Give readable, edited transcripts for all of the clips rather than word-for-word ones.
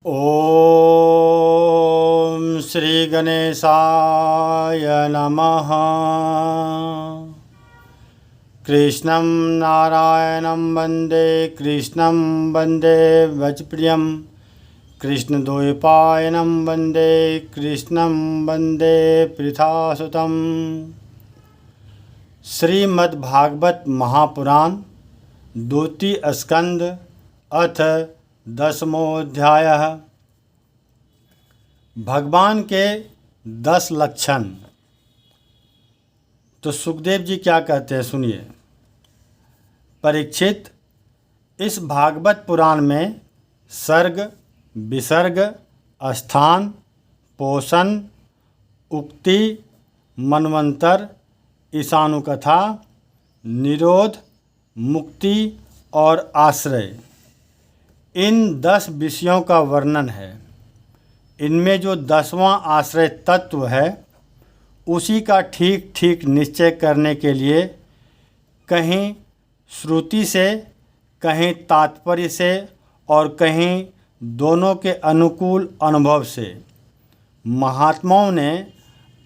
ओम श्री गणेशाय नमः। कृष्णं नारायणं वन्दे कृष्णं वन्दे वज्रप्रियं कृष्णद्वैपायनं वन्दे कृष्णं वन्दे पृथासुतं। श्रीमद्भागवत महापुराण द्वितीय स्कंद अथ 10वां भगवान के 10 लक्षण। तो सुखदेव जी क्या कहते हैं सुनिए। परीक्षित, इस भागवत पुराण में सर्ग, विसर्ग, स्थान, पोषण, उक्ति, मनवंतर, ईशानुकथा, निरोध, मुक्ति और आश्रय, इन 10 विषयों का वर्णन है। इनमें जो 10वां आश्रय तत्व है उसी का ठीक ठीक निश्चय करने के लिए कहीं श्रुति से, कहीं तात्पर्य से और कहीं दोनों के अनुकूल अनुभव से महात्माओं ने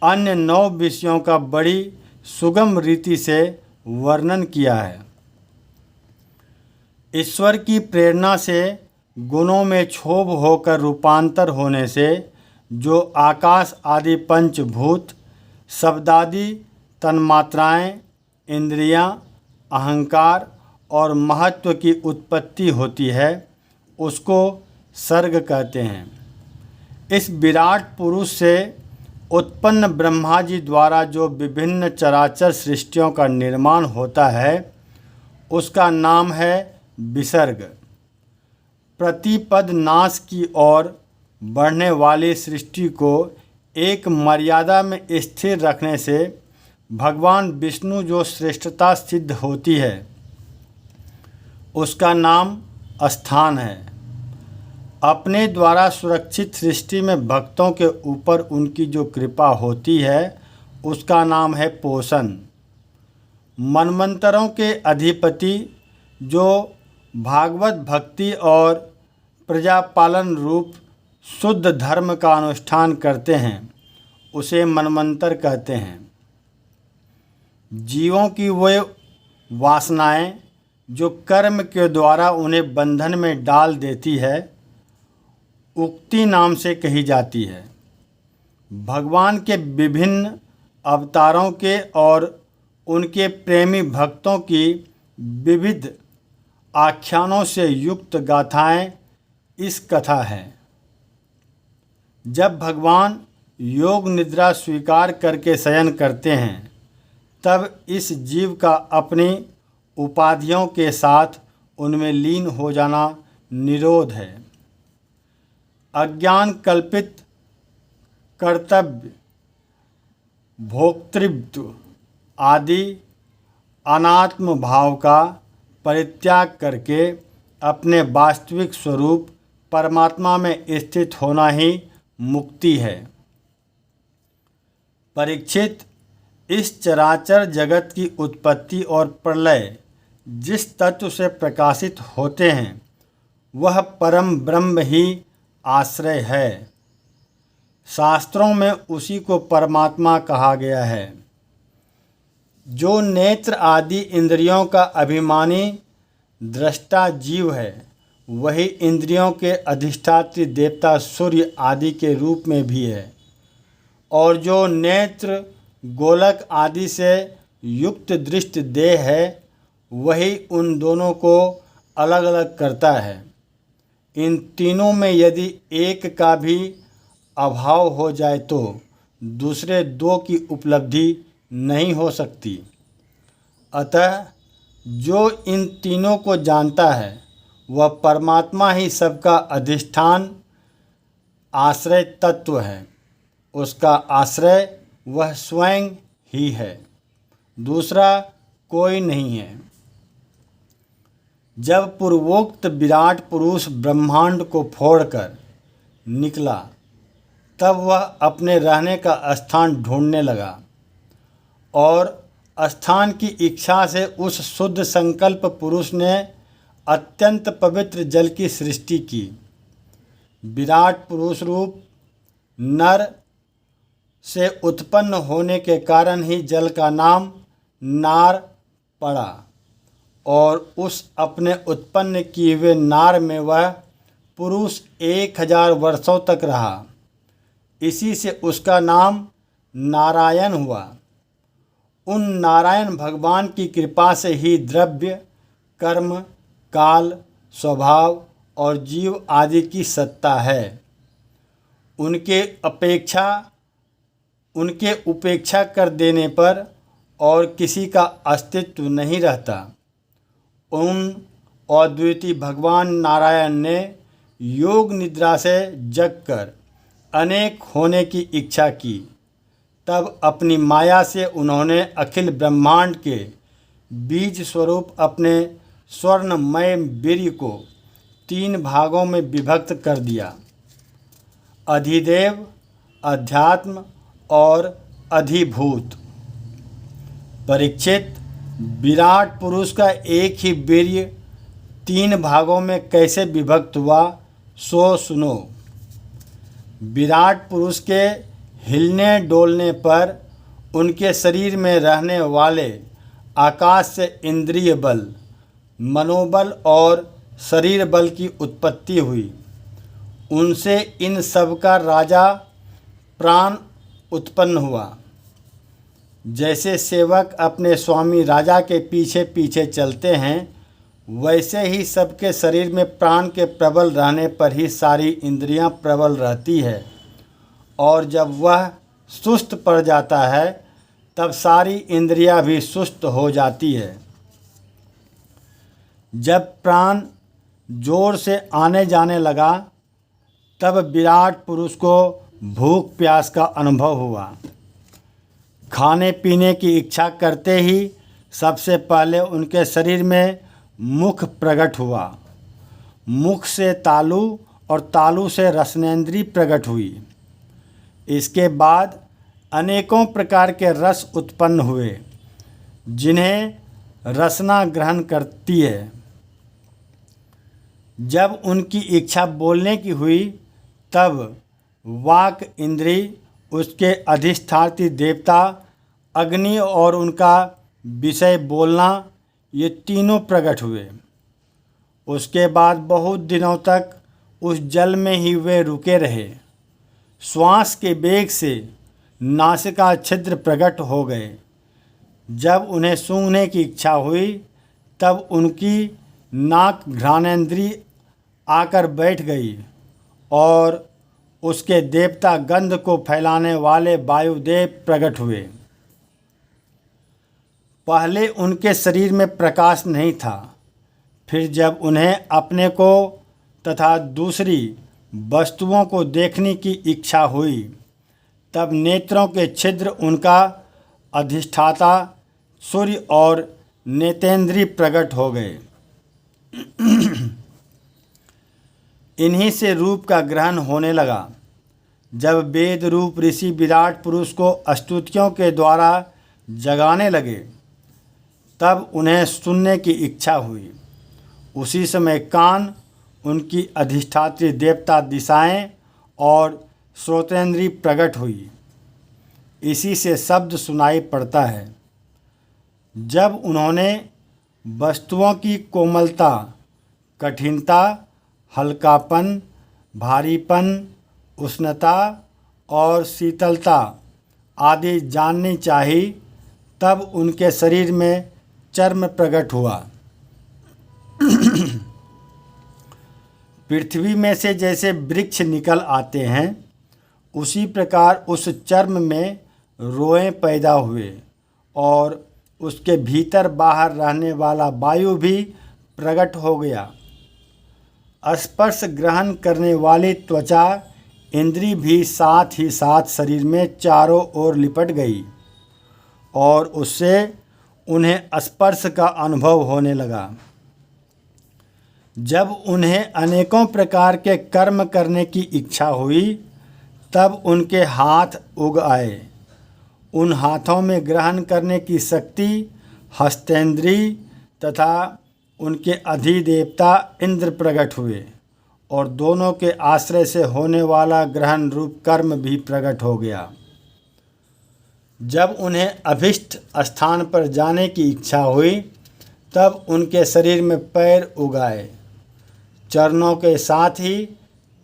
अन्य 9 विषयों का बड़ी सुगम रीति से वर्णन किया है। ईश्वर की प्रेरणा से गुणों में क्षोभ होकर रूपांतर होने से जो आकाश आदि पंचभूत, शब्दादि तन्मात्राएं, इंद्रियां, अहंकार और महत्व की उत्पत्ति होती है उसको सर्ग कहते हैं। इस विराट पुरुष से उत्पन्न ब्रह्मा जी द्वारा जो विभिन्न चराचर सृष्टियों का निर्माण होता है उसका नाम है विसर्ग। प्रतिपद नाश की ओर बढ़ने वाली सृष्टि को एक मर्यादा में स्थिर रखने से भगवान विष्णु जो श्रेष्ठता सिद्ध होती है उसका नाम स्थान है। अपने द्वारा सुरक्षित सृष्टि में भक्तों के ऊपर उनकी जो कृपा होती है उसका नाम है पोषण। मनवंतरों के अधिपति जो भागवत भक्ति और प्रजापालन रूप शुद्ध धर्म का अनुष्ठान करते हैं उसे मनवंतर कहते हैं। जीवों की वे वासनाएं जो कर्म के द्वारा उन्हें बंधन में डाल देती है उक्ति नाम से कही जाती है। भगवान के विभिन्न अवतारों के और उनके प्रेमी भक्तों की विविध आख्यानों से युक्त गाथाएं इस कथा है। जब भगवान योग निद्रा स्वीकार करके शयन करते हैं तब इस जीव का अपनी उपाधियों के साथ उनमें लीन हो जाना निरोध है। अज्ञान कल्पित कर्तव्य, भोक्तृत्व आदि अनात्म भाव का परित्याग करके अपने वास्तविक स्वरूप परमात्मा में स्थित होना ही मुक्ति है। परीक्षित, इस चराचर जगत की उत्पत्ति और प्रलय जिस तत्व से प्रकाशित होते हैं वह परम ब्रह्म ही आश्रय है। शास्त्रों में उसी को परमात्मा कहा गया है। जो नेत्र आदि इंद्रियों का अभिमानी दृष्टा जीव है वही इंद्रियों के अधिष्ठात्री देवता सूर्य आदि के रूप में भी है। और जो नेत्र, गोलक आदि से युक्त दृष्ट देह है वही उन दोनों को अलग अलग करता है। इन तीनों में यदि एक का भी अभाव हो जाए तो दूसरे 2 की उपलब्धि नहीं हो सकती। अतः जो इन तीनों को जानता है वह परमात्मा ही सबका अधिष्ठान आश्रय तत्व है। उसका आश्रय वह स्वयं ही है, दूसरा कोई नहीं है। जब पूर्वोक्त विराट पुरुष ब्रह्मांड को फोड़कर निकला तब वह अपने रहने का स्थान ढूंढने लगा और स्थान की इच्छा से उस शुद्ध संकल्प पुरुष ने अत्यंत पवित्र जल की सृष्टि की। विराट पुरुष रूप नर से उत्पन्न होने के कारण ही जल का नाम नार पड़ा और उस अपने उत्पन्न किए हुए नार में वह पुरुष 1000 वर्षों तक रहा। इसी से उसका नाम नारायण हुआ। उन नारायण भगवान की कृपा से ही द्रव्य, कर्म, काल, स्वभाव और जीव आदि की सत्ता है। उनके उपेक्षा कर देने पर और किसी का अस्तित्व नहीं रहता। उन अद्वितीय भगवान नारायण ने योग निद्रा से जगकर अनेक होने की इच्छा की। तब अपनी माया से उन्होंने अखिल ब्रह्मांड के बीज स्वरूप अपने स्वर्णमय वीर्य को 3 भागों में विभक्त कर दिया, अधिदेव, अध्यात्म और अधिभूत। परीक्षित, विराट पुरुष का एक ही वीर्य 3 भागों में कैसे विभक्त हुआ सो सुनो। विराट पुरुष के हिलने डोलने पर उनके शरीर में रहने वाले आकाश से इंद्रिय बल, मनोबल और शरीर बल की उत्पत्ति हुई। उनसे इन सब का राजा प्राण उत्पन्न हुआ। जैसे सेवक अपने स्वामी राजा के पीछे पीछे चलते हैं, वैसे ही सबके शरीर में प्राण के प्रबल रहने पर ही सारी इंद्रियां प्रबल रहती है और जब वह सुस्त पड़ जाता है तब सारी इंद्रियां भी सुस्त हो जाती है। जब प्राण जोर से आने जाने लगा तब विराट पुरुष को भूख प्यास का अनुभव हुआ। खाने पीने की इच्छा करते ही सबसे पहले उनके शरीर में मुख प्रकट हुआ। मुख से तालु और तालु से रसनेंद्री प्रकट हुई। इसके बाद अनेकों प्रकार के रस उत्पन्न हुए जिन्हें रसना ग्रहण करती है। जब उनकी इच्छा बोलने की हुई तब वाक इंद्री, उसके अधिष्ठात्री देवता, अग्नि और उनका विषय बोलना, ये तीनों प्रकट हुए। उसके बाद बहुत दिनों तक उस जल में ही वे रुके रहे। श्वास के वेग से नासिका छिद्र प्रकट हो गए। जब उन्हें सूंघने की इच्छा हुई तब उनकी नाक घ्राणेंद्री आकर बैठ गई और उसके देवता गंध को फैलाने वाले वायुदेव प्रकट हुए। पहले उनके शरीर में प्रकाश नहीं था। फिर जब उन्हें अपने को तथा दूसरी वस्तुओं को देखने की इच्छा हुई तब नेत्रों के छिद्र उनका अधिष्ठाता सूर्य और नेतेंद्री प्रकट हो गए। इन्हीं से रूप का ग्रहण होने लगा। जब वेद रूप ऋषि विराट पुरुष को स्तुतियों के द्वारा जगाने लगे तब उन्हें सुनने की इच्छा हुई। उसी समय कान, उनकी अधिष्ठात्री देवता दिशाएं और श्रोतेंद्री प्रकट हुई। इसी से शब्द सुनाई पड़ता है। जब उन्होंने वस्तुओं की कोमलता, कठिनता, हल्कापन, भारीपन, उष्णता और शीतलता आदि जाननी चाहिए तब उनके शरीर में चर्म प्रकट हुआ। पृथ्वी में से जैसे वृक्ष निकल आते हैं उसी प्रकार उस चर्म में रोएं पैदा हुए और उसके भीतर बाहर रहने वाला वायु भी प्रकट हो गया। स्पर्श ग्रहण करने वाली त्वचा इंद्री भी साथ ही साथ शरीर में चारों ओर लिपट गई और उससे उन्हें स्पर्श का अनुभव होने लगा। जब उन्हें अनेकों प्रकार के कर्म करने की इच्छा हुई तब उनके हाथ उग आए। उन हाथों में ग्रहण करने की शक्ति हस्तेंद्री तथा उनके अधिदेवता इंद्र प्रकट हुए और दोनों के आश्रय से होने वाला ग्रहण रूप कर्म भी प्रकट हो गया। जब उन्हें अभिष्ट स्थान पर जाने की इच्छा हुई तब उनके शरीर में पैर उगाए। चरणों के साथ ही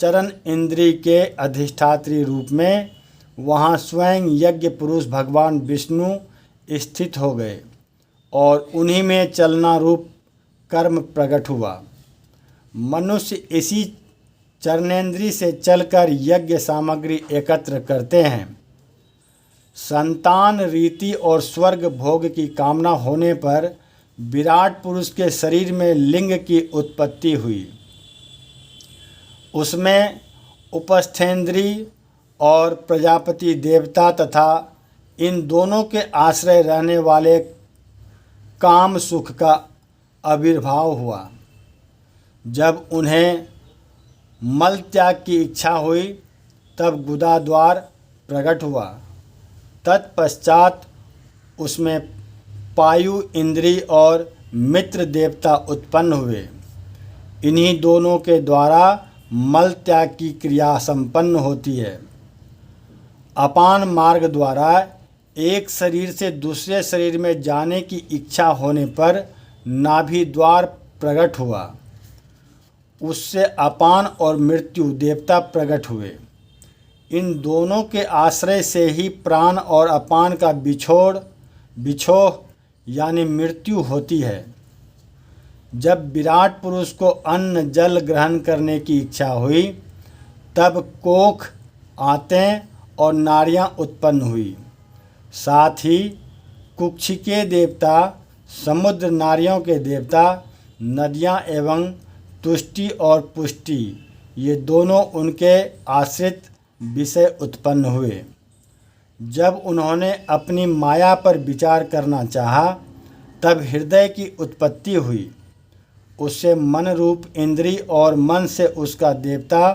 चरण इंद्री के अधिष्ठात्री रूप में वहाँ स्वयं यज्ञ पुरुष भगवान विष्णु स्थित हो गए और उन्हीं में चलना रूप कर्म प्रकट हुआ। मनुष्य इसी चरणेंद्री से चलकर यज्ञ सामग्री एकत्र करते हैं। संतान रीति और स्वर्ग भोग की कामना होने पर विराट पुरुष के शरीर में लिंग की उत्पत्ति हुई। उसमें उपस्थेंद्री और प्रजापति देवता तथा इन दोनों के आश्रय रहने वाले काम सुख का आविर्भाव हुआ। जब उन्हें मल त्याग की इच्छा हुई तब गुदा द्वार प्रकट हुआ। तत्पश्चात उसमें पायु इंद्री और मित्र देवता उत्पन्न हुए। इन्हीं दोनों के द्वारा मल त्याग की क्रिया संपन्न होती है। अपान मार्ग द्वारा एक शरीर से दूसरे शरीर में जाने की इच्छा होने पर नाभि द्वार प्रकट हुआ। उससे अपान और मृत्यु देवता प्रकट हुए। इन दोनों के आश्रय से ही प्राण और अपान का बिछोह यानी मृत्यु होती है। जब विराट पुरुष को अन्न जल ग्रहण करने की इच्छा हुई तब कोख, आंतें और नाड़ियाँ उत्पन्न हुई। साथ ही कुक्षिके देवता, समुद्र नारियों के देवता, नदियाँ एवं तुष्टि और पुष्टि ये दोनों उनके आश्रित विषय उत्पन्न हुए। जब उन्होंने अपनी माया पर विचार करना चाहा तब हृदय की उत्पत्ति हुई। उससे मन रूप इंद्री और मन से उसका देवता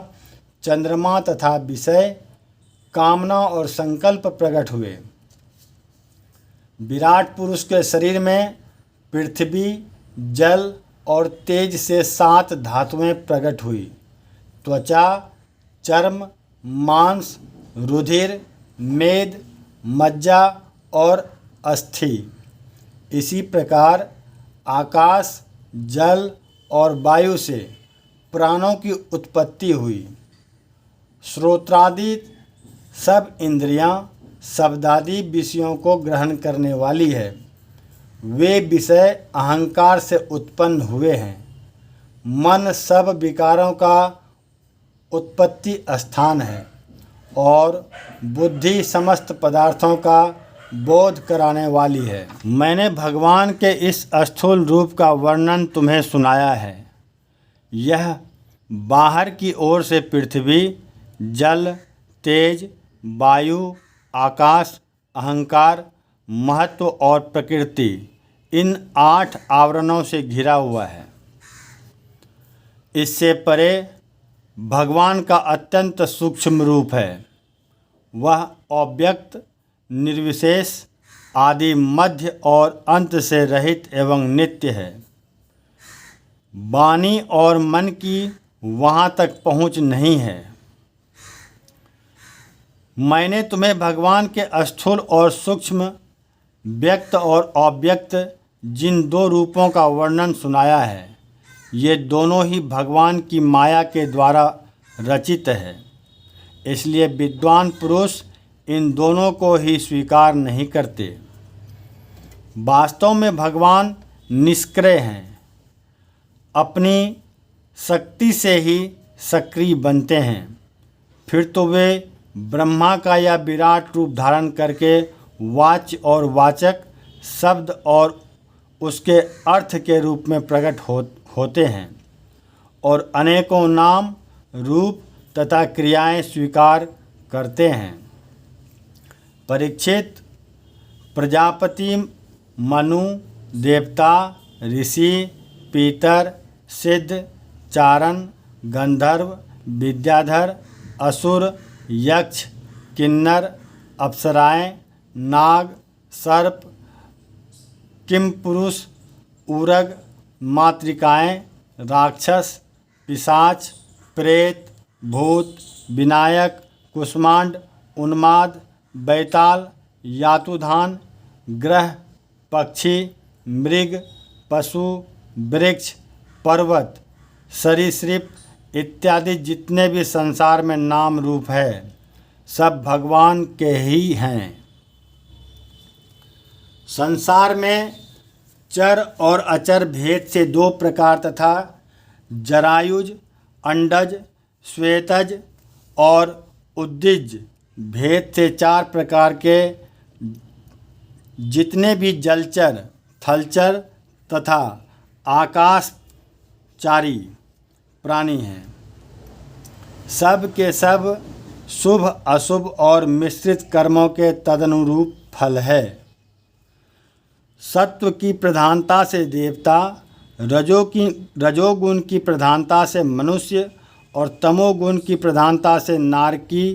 चंद्रमा तथा विषय, कामना और संकल्प प्रकट हुए। विराट पुरुष के शरीर में पृथ्वी, जल और तेज से 7 धातुएं प्रकट हुई। त्वचा, चर्म, मांस, रुधिर, मेद, मज्जा और अस्थि। इसी प्रकार आकाश, जल और वायु से प्राणों की उत्पत्ति हुई। श्रोत्रादि सब इंद्रियां शब्दादि विषयों को ग्रहण करने वाली है। वे विषय अहंकार से उत्पन्न हुए हैं। मन सब विकारों का उत्पत्ति स्थान है और बुद्धि समस्त पदार्थों का बोध कराने वाली है। मैंने भगवान के इस स्थूल रूप का वर्णन तुम्हें सुनाया है। यह बाहर की ओर से पृथ्वी, जल, तेज, वायु, आकाश, अहंकार, महत्व और प्रकृति इन 8 आवरणों से घिरा हुआ है। इससे परे भगवान का अत्यंत सूक्ष्म रूप है। वह अव्यक्त, निर्विशेष, आदि, मध्य और अंत से रहित एवं नित्य है। वाणी और मन की वहाँ तक पहुँच नहीं है। मैंने तुम्हें भगवान के स्थूल और सूक्ष्म, व्यक्त और अव्यक्त जिन 2 रूपों का वर्णन सुनाया है, ये दोनों ही भगवान की माया के द्वारा रचित है। इसलिए विद्वान पुरुष इन दोनों को ही स्वीकार नहीं करते। वास्तव में भगवान निष्क्रिय हैं, अपनी शक्ति से ही सक्रिय बनते हैं। फिर तो वे ब्रह्मा का या विराट रूप धारण करके वाच्य और वाचक, शब्द और उसके अर्थ के रूप में प्रकट होते हैं और अनेकों नाम, रूप तथा क्रियाएं स्वीकार करते हैं। परीक्षित, प्रजापति, मनु, देवता, ऋषि, पीतर, सिद्ध, चारण, गंधर्व, विद्याधर, असुर, यक्ष, किन्नर, अप्सराएं, नाग, सर्प, किमपुरुष, उरग, मातृकाएं, राक्षस, पिशाच, प्रेत, भूत, विनायक, कुष्मांड, उन्माद, बैताल, यातुधान, ग्रह, पक्षी, मृग, पशु, वृक्ष, पर्वत, सरीसृप इत्यादि जितने भी संसार में नाम रूप है सब भगवान के ही हैं। संसार में चर और अचर भेद से 2 प्रकार तथा जरायुज, अंडज, श्वेतज और उद्भिज भेद से 4 प्रकार के जितने भी जलचर, थलचर तथा आकाशचारी प्राणी हैं सब के सब शुभ अशुभ और मिश्रित कर्मों के तदनुरूप फल है। सत्व की प्रधानता से देवता, रजोगुण की प्रधानता से मनुष्य और तमोगुण की प्रधानता से नारकी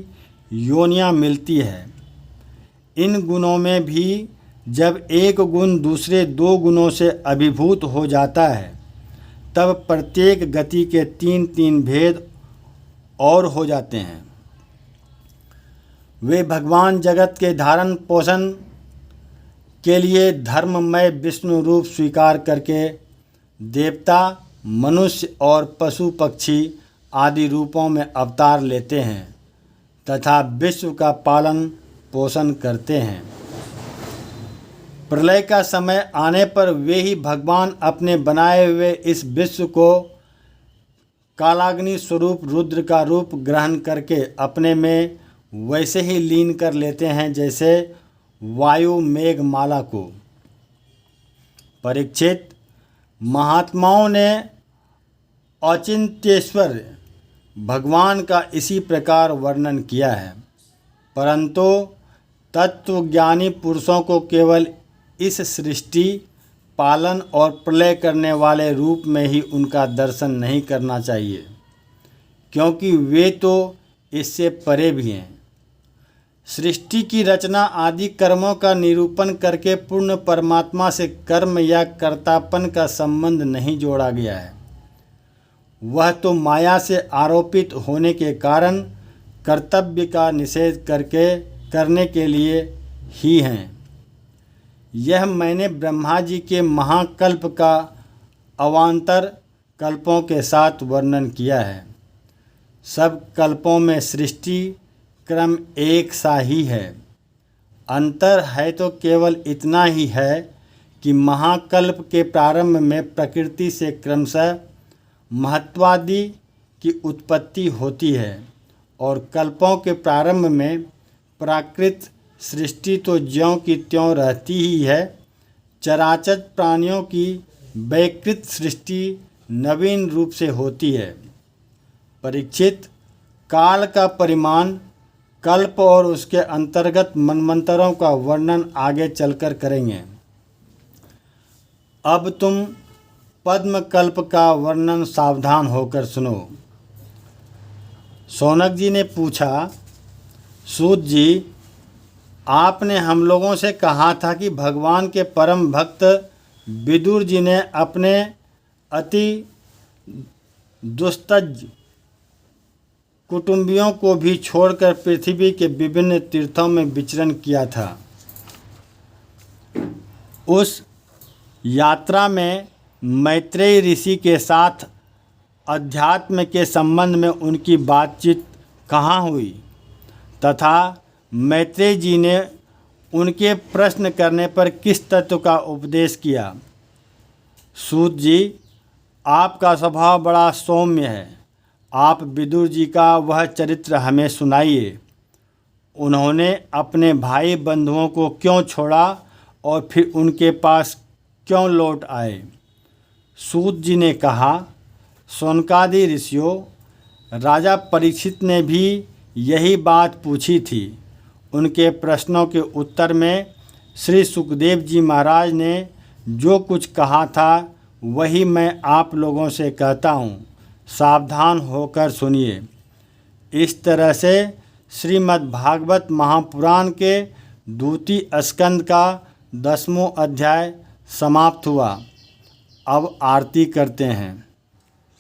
योनियां मिलती है। इन गुणों में भी जब एक गुण दूसरे 2 गुणों से अभिभूत हो जाता है तब प्रत्येक गति के 3-3 भेद और हो जाते हैं। वे भगवान जगत के धारण पोषण के लिए धर्ममय विष्णु रूप स्वीकार करके देवता, मनुष्य और पशु पक्षी आदि रूपों में अवतार लेते हैं तथा विश्व का पालन पोषण करते हैं। प्रलय का समय आने पर वे ही भगवान अपने बनाए हुए इस विश्व को कालाग्नि स्वरूप रुद्र का रूप ग्रहण करके अपने में वैसे ही लीन कर लेते हैं जैसे वायु मेघमाला को। परीक्षित, महात्माओं ने अचिंत्येश्वर भगवान का इसी प्रकार वर्णन किया है, परंतु तत्वज्ञानी पुरुषों को केवल इस सृष्टि, पालन और प्रलय करने वाले रूप में ही उनका दर्शन नहीं करना चाहिए, क्योंकि वे तो इससे परे भी हैं। सृष्टि की रचना आदि कर्मों का निरूपण करके पूर्ण परमात्मा से कर्म या कर्तापन का संबंध नहीं जोड़ा गया है। वह तो माया से आरोपित होने के कारण कर्तव्य का निषेध करने के लिए ही हैं। यह मैंने ब्रह्मा जी के महाकल्प का अवान्तर कल्पों के साथ वर्णन किया है। सब कल्पों में सृष्टि क्रम एक सा ही है। अंतर है तो केवल इतना ही है कि महाकल्प के प्रारंभ में प्रकृति से क्रमशः महत्वादि की उत्पत्ति होती है और कल्पों के प्रारंभ में प्राकृत सृष्टि तो ज्यों की त्यों रहती ही है। चराचर प्राणियों की वैकृत सृष्टि नवीन रूप से होती है। परीक्षित, काल का परिमाण, कल्प और उसके अंतर्गत मनमंतरों का वर्णन आगे चलकर करेंगे। अब तुम पद्म कल्प का वर्णन सावधान होकर सुनो। शौनक जी ने पूछा, सूत जी, आपने हम लोगों से कहा था कि भगवान के परम भक्त विदुर जी ने अपने अति दुस्तज कुटुंबियों को भी छोड़कर पृथ्वी के विभिन्न तीर्थों में विचरण किया था। उस यात्रा में मैत्रेय ऋषि के साथ अध्यात्म के संबंध में उनकी बातचीत कहाँ हुई तथा मैत्रेय जी ने उनके प्रश्न करने पर किस तत्व का उपदेश किया। सूत जी, आपका स्वभाव बड़ा सौम्य है। आप विदुर जी का वह चरित्र हमें सुनाइए। उन्होंने अपने भाई बंधुओं को क्यों छोड़ा और फिर उनके पास क्यों लौट आए। सूत जी ने कहा, शौनकादि ऋषियों, राजा परीक्षित ने भी यही बात पूछी थी। उनके प्रश्नों के उत्तर में श्री सुखदेव जी महाराज ने जो कुछ कहा था वही मैं आप लोगों से कहता हूँ, सावधान होकर सुनिए। इस तरह से श्रीमद् भागवत महापुराण के द्वितीय स्कंद का 10वां अध्याय समाप्त हुआ। अब आरती करते हैं।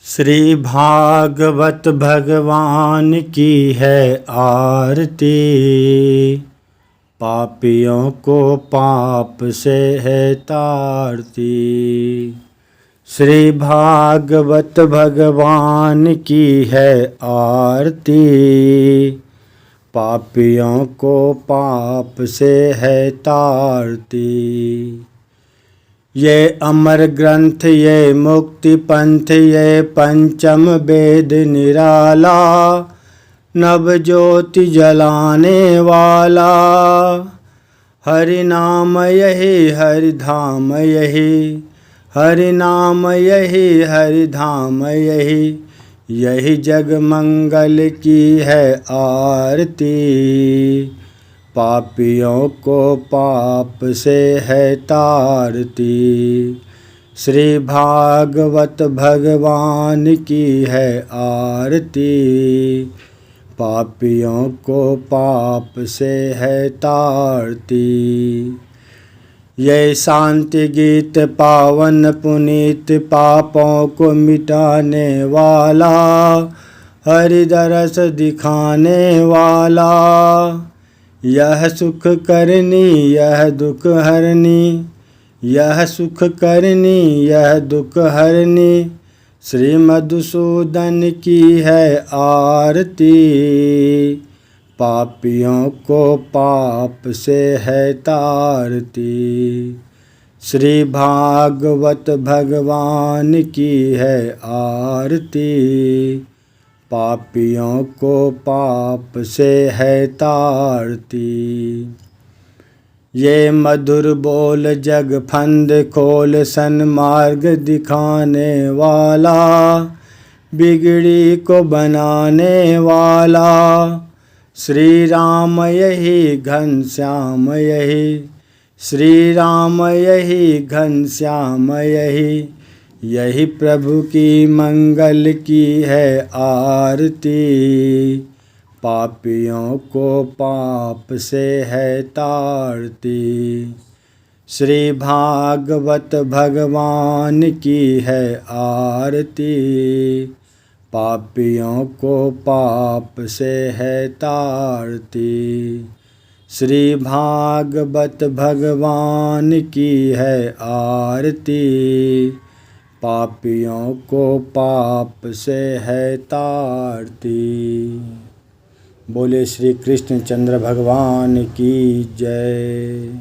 श्री भागवत भगवान की है आरती, पापियों को पाप से है तारती। श्री भागवत भगवान की है आरती, पापियों को पाप से है तारती। ये अमर ग्रंथ ये मुक्ति पंथ ये पंचम वेद निराला, नव ज्योति जलाने वाला। हरि नाम यही हरि धाम यही, हरि नाम यही हरि धाम यही, यही जग मंगल की है आरती। पापियों को पाप से है तारती। श्री भागवत भगवान की है आरती, पापियों को पाप से है तारती। ये शांति गीत पावन पुनीत, पापों को मिटाने वाला, हरि दरस दिखाने वाला। यह सुख करनी यह दुख हरनी, यह सुख करनी यह दुख हरनी, श्री मधुसूदन की है आरती। पापियों को पाप से है तारती। श्री भागवत भगवान की है आरती, पापियों को पाप से है तारती। ये मधुर बोल जग फंद खोल, सन्मार्ग दिखाने वाला, बिगड़ी को बनाने वाला। श्री राम यही घनश्याम यही, श्री राम यही घनश्याम यही, यही प्रभु की मंगल की है आरती। पापियों को पाप से है तारती। श्री भागवत भगवान की है आरती, पापियों को पाप से है तारती। श्री भागवत भगवान की है आरती, पापियों को पाप से है तारती। बोले श्री कृष्ण चंद्र भगवान की जय।